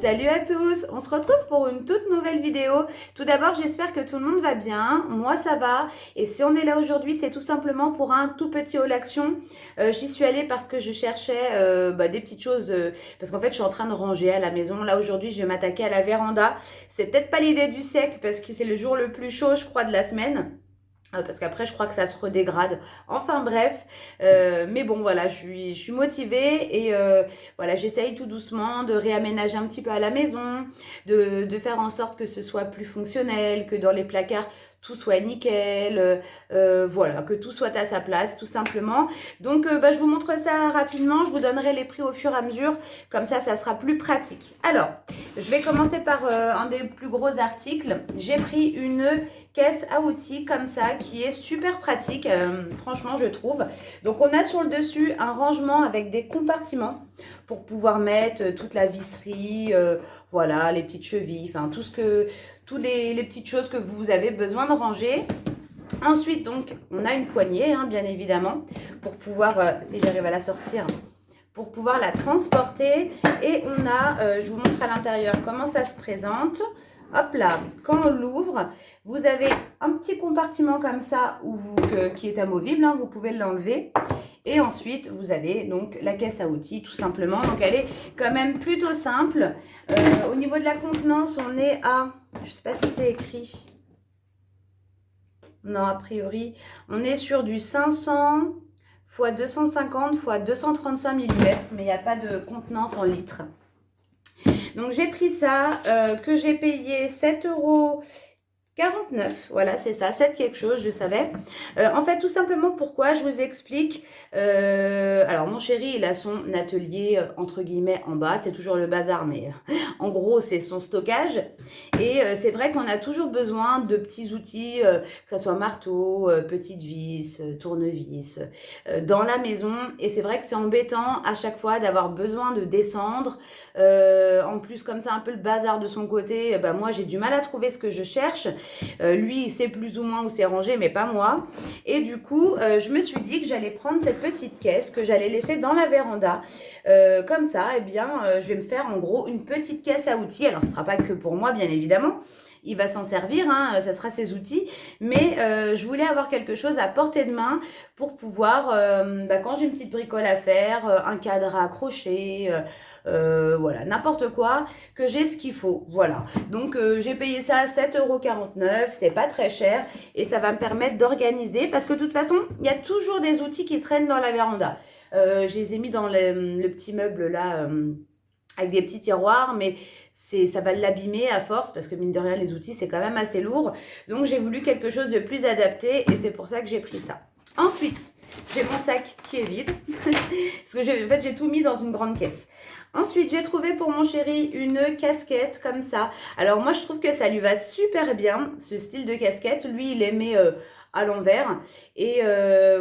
Salut à tous, on se retrouve pour une toute nouvelle vidéo. Tout d'abord, j'espère que tout le monde va bien, moi ça va. Et si on est là aujourd'hui, c'est tout simplement pour un tout petit haul action. J'y suis allée parce que je cherchais des petites choses, parce qu'en fait je suis en train de ranger à la maison. Là aujourd'hui, je vais m'attaquer à la véranda. C'est peut-être pas l'idée du siècle parce que c'est le jour le plus chaud, je crois, de la semaine. Parce qu'après, je crois que ça se redégrade. Enfin bref, mais bon, voilà, je suis motivée et voilà, j'essaye tout doucement de réaménager un petit peu à la maison, de faire en sorte que ce soit plus fonctionnel, que dans les placards, tout soit nickel, voilà, que tout soit à sa place, tout simplement. Donc, je vous montre ça rapidement, je vous donnerai les prix au fur et à mesure, comme ça sera plus pratique. Alors, je vais commencer par un des plus gros articles. J'ai pris une caisse à outils comme ça qui est super pratique, franchement je trouve. Donc on a sur le dessus un rangement avec des compartiments pour pouvoir mettre toute la visserie, voilà, les petites chevilles, enfin toutes les petites choses que vous avez besoin de ranger. Ensuite donc on a une poignée bien évidemment pour pouvoir, si j'arrive à la sortir, pour pouvoir la transporter. Et on a, je vous montre à l'intérieur comment ça se présente. Hop là, quand on l'ouvre, vous avez un petit compartiment comme ça qui est amovible, vous pouvez l'enlever. Et ensuite, vous avez donc la caisse à outils tout simplement. Donc elle est quand même plutôt simple. Au niveau de la contenance, on est à, je ne sais pas si c'est écrit. Non, a priori, on est sur du 500 x 250 x 235 mm, mais il n'y a pas de contenance en litres. Donc j'ai pris ça, que j'ai payé 7,49 €. Voilà, c'est ça, 7 quelque chose, je savais. En fait, tout simplement pourquoi, je vous explique. Alors, mon chéri, il a son atelier, entre guillemets, en bas. C'est toujours le bazar, mais en gros, c'est son stockage. Et c'est vrai qu'on a toujours besoin de petits outils, que ce soit marteau, petite vis, tournevis, dans la maison. Et c'est vrai que c'est embêtant à chaque fois d'avoir besoin de descendre. En plus, comme c'est un peu le bazar de son côté, moi, j'ai du mal à trouver ce que je cherche. Lui, il sait plus ou moins où c'est rangé, mais pas moi. Et du coup, je me suis dit que j'allais prendre cette petite caisse que j'allais laisser dans la véranda. Comme ça, je vais me faire en gros une petite caisse à outils. Alors, ce ne sera pas que pour moi, bien évidemment. Il va s'en servir, ça sera ses outils. Mais je voulais avoir quelque chose à portée de main pour pouvoir, quand j'ai une petite bricole à faire, un cadre à accrocher, voilà, n'importe quoi, que j'ai ce qu'il faut. Voilà. Donc, j'ai payé ça à 7,49 €. C'est pas très cher et ça va me permettre d'organiser parce que de toute façon, il y a toujours des outils qui traînent dans la véranda. Je les ai mis dans le petit meuble là. Avec des petits tiroirs, mais ça va l'abîmer à force parce que mine de rien, les outils, c'est quand même assez lourd. Donc, j'ai voulu quelque chose de plus adapté et c'est pour ça que j'ai pris ça. Ensuite, j'ai mon sac qui est vide parce que j'ai tout mis dans une grande caisse. Ensuite, j'ai trouvé pour mon chéri une casquette comme ça. Alors, moi, je trouve que ça lui va super bien, ce style de casquette. Lui, il aimait à l'envers. Et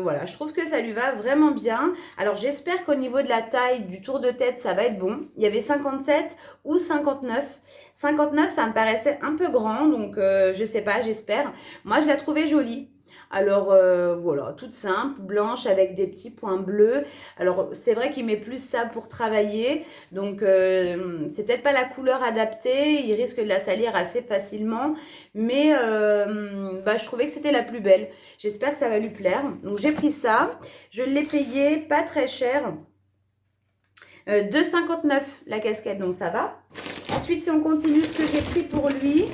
voilà, je trouve que ça lui va vraiment bien. Alors, j'espère qu'au niveau de la taille du tour de tête, ça va être bon. Il y avait 57 ou 59. 59, ça me paraissait un peu grand, donc je sais pas, j'espère. Moi, je la trouvais jolie. Alors voilà, toute simple, blanche avec des petits points bleus. Alors c'est vrai qu'il met plus ça pour travailler, donc c'est peut-être pas la couleur adaptée, il risque de la salir assez facilement, mais je trouvais que c'était la plus belle. J'espère que ça va lui plaire. Donc j'ai pris ça, je l'ai payé pas très cher, 2,59 € la casquette, donc ça va. Ensuite, si on continue, ce que j'ai pris pour lui,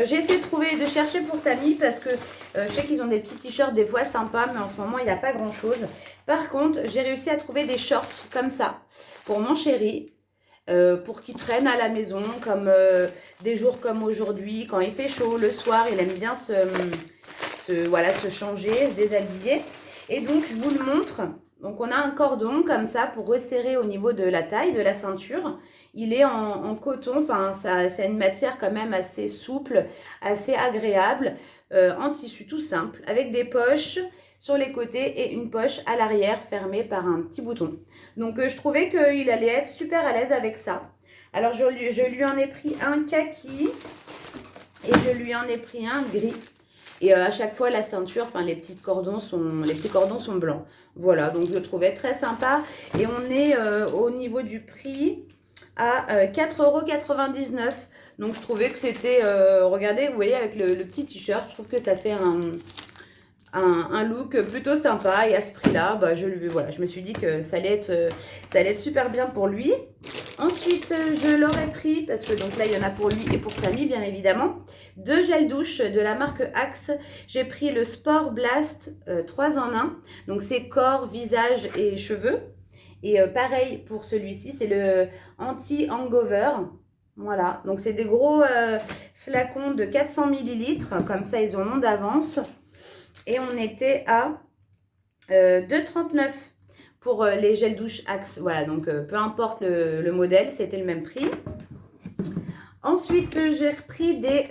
j'ai essayé de chercher pour Samy parce que je sais qu'ils ont des petits t-shirts des fois sympas, mais en ce moment, il n'y a pas grand-chose. Par contre, j'ai réussi à trouver des shorts comme ça pour mon chéri, pour qu'il traîne à la maison, comme des jours comme aujourd'hui, quand il fait chaud, le soir, il aime bien se changer, se déshabiller. Et donc, je vous le montre. Donc, on a un cordon comme ça pour resserrer au niveau de la taille, de la ceinture. Il est en coton, enfin, c'est une matière quand même assez souple, assez agréable, en tissu tout simple, avec des poches sur les côtés et une poche à l'arrière fermée par un petit bouton. Donc, je trouvais qu'il allait être super à l'aise avec ça. Alors, je lui en ai pris un kaki et je lui en ai pris un gris. Et à chaque fois, la ceinture, enfin les petits cordons sont blancs. Voilà, donc je le trouvais très sympa. Et on est au niveau du prix, à 4,99 €. Donc je trouvais que c'était, regardez, vous voyez avec le petit t-shirt, je trouve que ça fait un look plutôt sympa. Et à ce prix-là, bah, voilà, je me suis dit que ça allait être super bien pour lui. Ensuite, je l'aurais pris, parce que donc là, il y en a pour lui et pour Samy, bien évidemment. 2 gels douche de la marque Axe. J'ai pris le Sport Blast 3 en 1. Donc, c'est corps, visage et cheveux. Et pareil pour celui-ci, c'est le anti-hangover. Voilà, donc c'est des gros flacons de 400 millilitres. Comme ça, ils en ont d'avance. Et on était à 2,39 € pour les gels douche Axe. Voilà, donc peu importe le modèle, c'était le même prix. Ensuite, j'ai repris des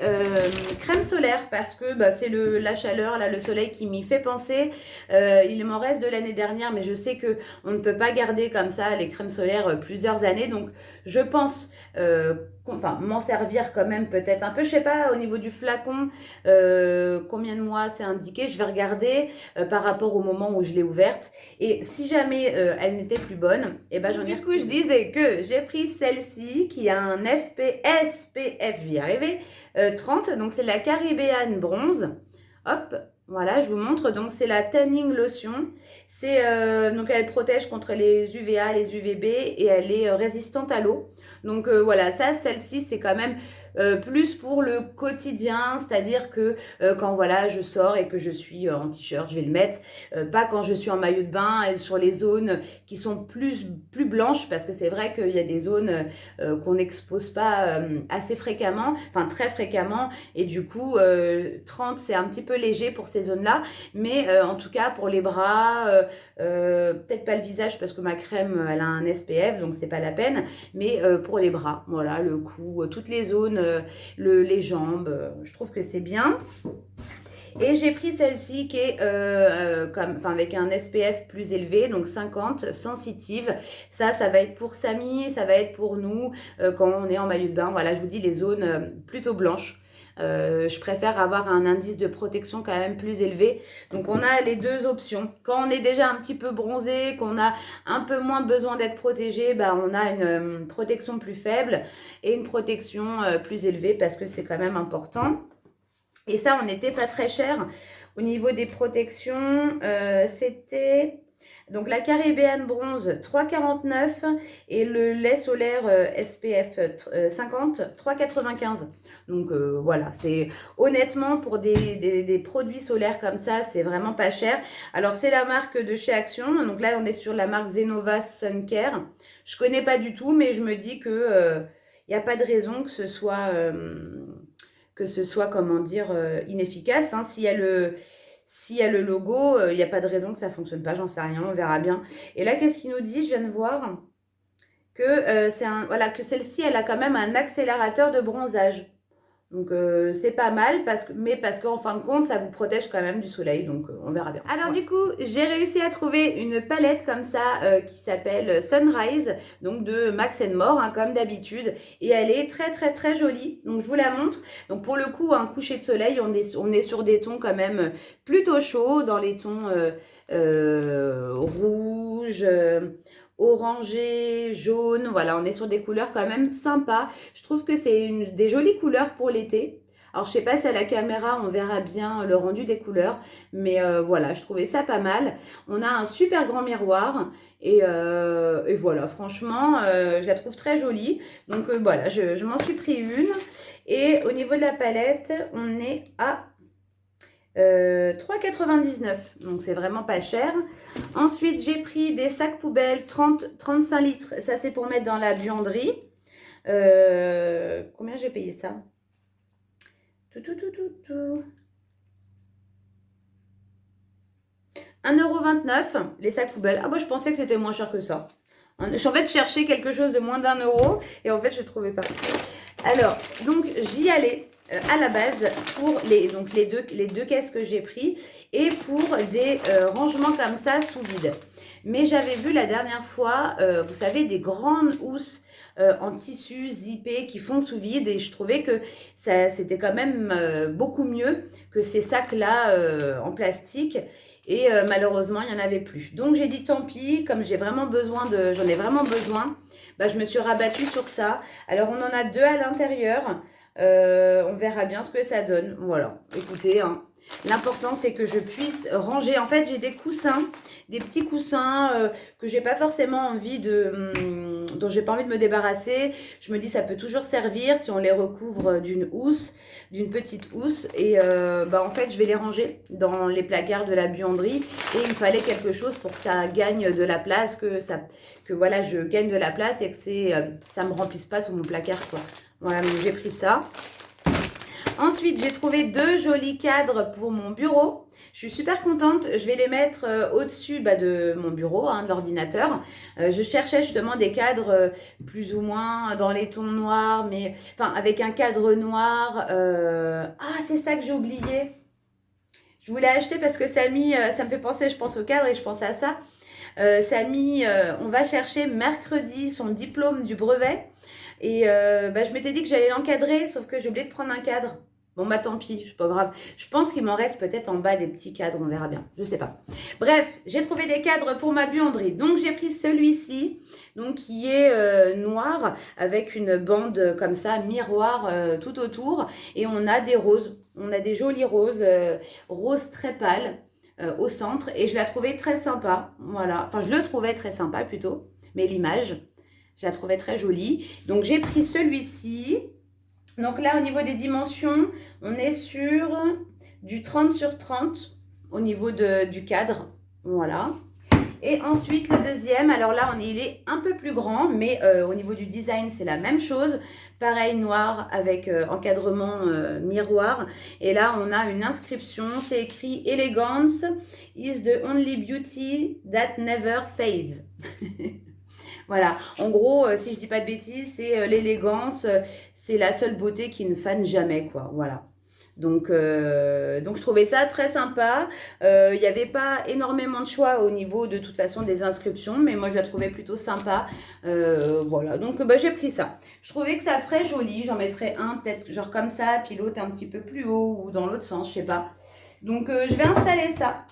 crèmes solaires parce que bah, c'est la chaleur, là, le soleil qui m'y fait penser. Il m'en reste de l'année dernière, mais je sais qu'on ne peut pas garder comme ça les crèmes solaires plusieurs années. Donc, je pense m'en servir quand même peut-être un peu. Je sais pas, au niveau du flacon, combien de mois c'est indiqué. Je vais regarder par rapport au moment où je l'ai ouverte. Et si jamais elle n'était plus bonne, et ben j'en ai. Du coup, je disais que j'ai pris celle-ci qui a un SPF, je vais y arriver, 30. Donc, c'est la Caribbean Bronze. Hop, voilà, je vous montre. Donc, c'est la Tanning Lotion. Donc, elle protège contre les UVA, les UVB et elle est résistante à l'eau. Donc, voilà, celle-ci, c'est quand même plus pour le quotidien, c'est-à-dire que quand voilà, je sors et que je suis en t-shirt, je vais le mettre. Pas quand je suis en maillot de bain et sur les zones qui sont plus blanches, parce que c'est vrai qu'il y a des zones qu'on n'expose pas assez fréquemment, enfin très fréquemment, et du coup 30 c'est un petit peu léger pour ces zones-là, mais en tout cas pour les bras, peut-être pas le visage parce que ma crème elle a un SPF, donc c'est pas la peine, mais pour les bras, voilà, le cou, toutes les zones, les jambes, je trouve que c'est bien. Et j'ai pris celle-ci qui est avec un SPF plus élevé, donc 50, sensitive. Ça va être pour Samy, ça va être pour nous quand on est en maillot de bain. Voilà, je vous dis les zones plutôt blanches. Je préfère avoir un indice de protection quand même plus élevé. Donc on a les deux options. Quand on est déjà un petit peu bronzé, qu'on a un peu moins besoin d'être protégé, bah, on a une protection plus faible et une protection plus élevée parce que c'est quand même important. Et ça, on n'était pas très cher. Au niveau des protections, c'était donc la Caribbean Bronze 3,49 et le lait solaire SPF 50 3,95. Donc voilà, c'est honnêtement pour des produits solaires comme ça, c'est vraiment pas cher. Alors c'est la marque de chez Action. Donc là, on est sur la marque Zenova Sun Care. Je connais pas du tout, mais je me dis que y a pas de raison que ce soit, comment dire, inefficace. Hein. S'il y a le logo, il n'y a pas de raison que ça ne fonctionne pas, j'en sais rien, on verra bien. Et là, qu'est-ce qu'il nous dit? Je viens de voir que, voilà, que celle-ci, elle a quand même un accélérateur de bronzage. Donc, c'est pas mal, mais parce qu'en fin de compte, ça vous protège quand même du soleil. Donc, on verra bien. Alors, du coup, j'ai réussi à trouver une palette comme ça qui s'appelle Sunrise, donc de Max More, hein, comme d'habitude. Et elle est très, très, très jolie. Donc, je vous la montre. Donc, pour le coup, un coucher de soleil, on est sur des tons quand même plutôt chauds, dans les tons rouges, orangé, jaune, voilà, on est sur des couleurs quand même sympas. Je trouve que c'est des jolies couleurs pour l'été. Alors, je sais pas si à la caméra, on verra bien le rendu des couleurs, mais voilà, je trouvais ça pas mal. On a un super grand miroir et voilà, franchement, je la trouve très jolie. Donc voilà, je m'en suis pris une. Et au niveau de la palette, on est à 3,99, donc c'est vraiment pas cher. Ensuite, j'ai pris des sacs poubelles 35 litres. Ça, c'est pour mettre dans la buanderie. Combien j'ai payé ça? 1,29 € les sacs poubelles. Ah, moi, je pensais que c'était moins cher que ça. Je suis en fait chercher quelque chose de moins d'1 € et en fait, je ne trouvais pas. Alors, donc, j'y allais à la base pour les deux caisses que j'ai pris et pour des rangements comme ça sous vide. Mais j'avais vu la dernière fois, vous savez, des grandes housses en tissu zippé qui font sous vide et je trouvais que c'était quand même beaucoup mieux que ces sacs-là en plastique. Et malheureusement, il n'y en avait plus. Donc, j'ai dit tant pis, comme j'en ai vraiment besoin, bah, je me suis rabattue sur ça. Alors, on en a 2 à l'intérieur. On verra bien ce que ça donne. Voilà, écoutez, hein, l'important, c'est que je puisse ranger. En fait, j'ai des coussins, des petits coussins que j'ai pas forcément envie dont j'ai pas envie de me débarrasser. Je me dis, ça peut toujours servir si on les recouvre d'une housse, d'une petite housse. Et bah, en fait, je vais les ranger dans les placards de la buanderie. Et il me fallait quelque chose pour que ça gagne de la place, que voilà, je gagne de la place et que ça me remplisse pas tout mon placard, quoi. Voilà, donc j'ai pris ça. Ensuite, j'ai trouvé 2 jolis cadres pour mon bureau. Je suis super contente. Je vais les mettre au-dessus de mon bureau, hein, de l'ordinateur. Je cherchais justement des cadres plus ou moins dans les tons noirs, mais enfin avec un cadre noir. Ah, c'est ça que j'ai oublié. Je voulais acheter parce que Samy, ça me fait penser, je pense au cadre et je pense à ça. Samy, on va chercher mercredi son diplôme du brevet. Et bah, je m'étais dit que j'allais l'encadrer, sauf que j'ai oublié de prendre un cadre. Bon, bah tant pis, c'est pas grave. Je pense qu'il m'en reste peut-être en bas des petits cadres, on verra bien. Je sais pas. Bref, j'ai trouvé des cadres pour ma buanderie. Donc, j'ai pris celui-ci, donc qui est noir, avec une bande comme ça, miroir tout autour. Et on a des roses. On a des jolis roses, roses très pâles au centre. Et je la trouvais très sympa. Voilà. Enfin, je le trouvais très sympa plutôt. Mais l'image, je la trouvais très jolie. Donc, j'ai pris celui-ci. Donc là, au niveau des dimensions, on est sur du 30 sur 30 au niveau du cadre. Voilà. Et ensuite, le deuxième, alors là, il est un peu plus grand, mais au niveau du design, c'est la même chose. Pareil, noir avec encadrement miroir. Et là, on a une inscription, c'est écrit « Elegance is the only beauty that never fades ». Voilà, en gros, si je dis pas de bêtises, c'est l'élégance, c'est la seule beauté qui ne fane jamais, quoi. Voilà. Donc je trouvais ça très sympa. Il n'y avait pas énormément de choix au niveau de toute façon des inscriptions, mais moi je la trouvais plutôt sympa. Voilà, donc bah, j'ai pris ça. Je trouvais que ça ferait joli. J'en mettrais un peut-être genre comme ça, puis l'autre un petit peu plus haut ou dans l'autre sens, je sais pas. Donc je vais installer ça.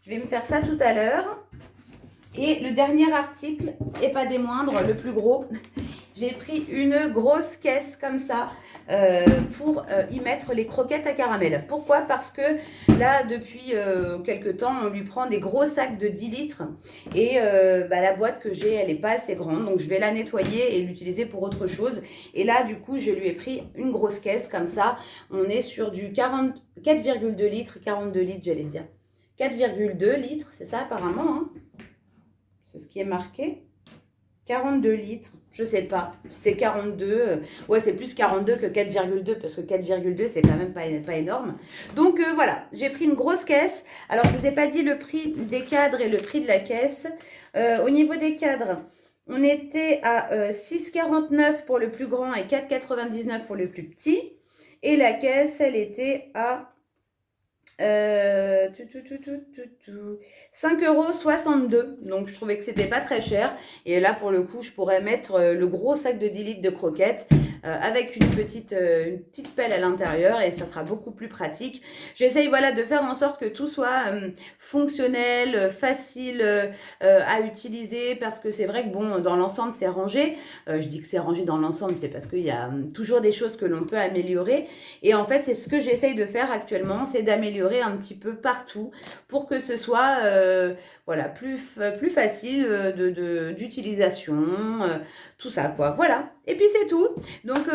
Je vais me faire ça tout à l'heure. Et le dernier article, et pas des moindres, le plus gros, j'ai pris une grosse caisse comme ça pour y mettre les croquettes à caramel. Pourquoi? Parce que là, depuis quelques temps, on lui prend des gros sacs de 10 litres et bah, la boîte que j'ai, elle n'est pas assez grande. Donc, je vais la nettoyer et l'utiliser pour autre chose. Et là, du coup, je lui ai pris une grosse caisse comme ça. On est sur du 4,2 litres, 42 litres, j'allais dire. 4,2 litres, c'est ça apparemment, hein. C'est ce qui est marqué. 42 litres, je sais pas. C'est 42. Ouais, c'est plus 42 que 4,2 parce que 4,2 c'est quand même pas énorme. Donc voilà, j'ai pris une grosse caisse. Alors, je ne vous ai pas dit le prix des cadres et le prix de la caisse. Au niveau des cadres, on était à 6,49 pour le plus grand et 4,99 pour le plus petit. Et la caisse, elle était à 5,62 €. Donc, je trouvais que c'était pas très cher. Et là, pour le coup, je pourrais mettre le gros sac de 10 litres de croquettes avec une petite pelle à l'intérieur et ça sera beaucoup plus pratique. J'essaye voilà, de faire en sorte que tout soit fonctionnel, facile à utiliser parce que c'est vrai que bon, dans l'ensemble, c'est rangé. Je dis que c'est rangé dans l'ensemble, c'est parce qu'il y a toujours des choses que l'on peut améliorer. Et en fait, c'est ce que j'essaye de faire actuellement, c'est d'améliorer un petit peu partout pour que ce soit voilà, plus facile d'utilisation, tout ça quoi. Voilà. Et puis c'est tout. Donc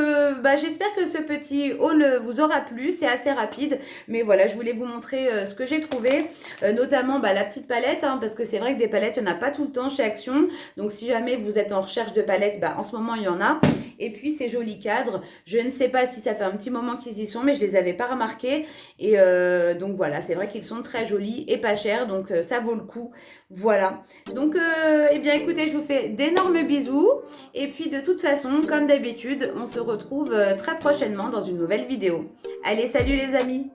bah, j'espère que ce petit haul vous aura plu. C'est assez rapide. Mais voilà, je voulais vous montrer ce que j'ai trouvé. Notamment bah, la petite palette. Hein, parce que c'est vrai que des palettes, il n'y en a pas tout le temps chez Action. Donc si jamais vous êtes en recherche de palettes, bah, en ce moment il y en a. Et puis ces jolis cadres. Je ne sais pas si ça fait un petit moment qu'ils y sont. Mais je ne les avais pas remarqués. Et donc voilà, c'est vrai qu'ils sont très jolis et pas chers. Donc ça vaut le coup. Voilà. Donc eh bien écoutez, je vous fais d'énormes bisous. Et puis de toute façon, comme d'habitude, on se retrouve très prochainement dans une nouvelle vidéo. Allez, salut les amis!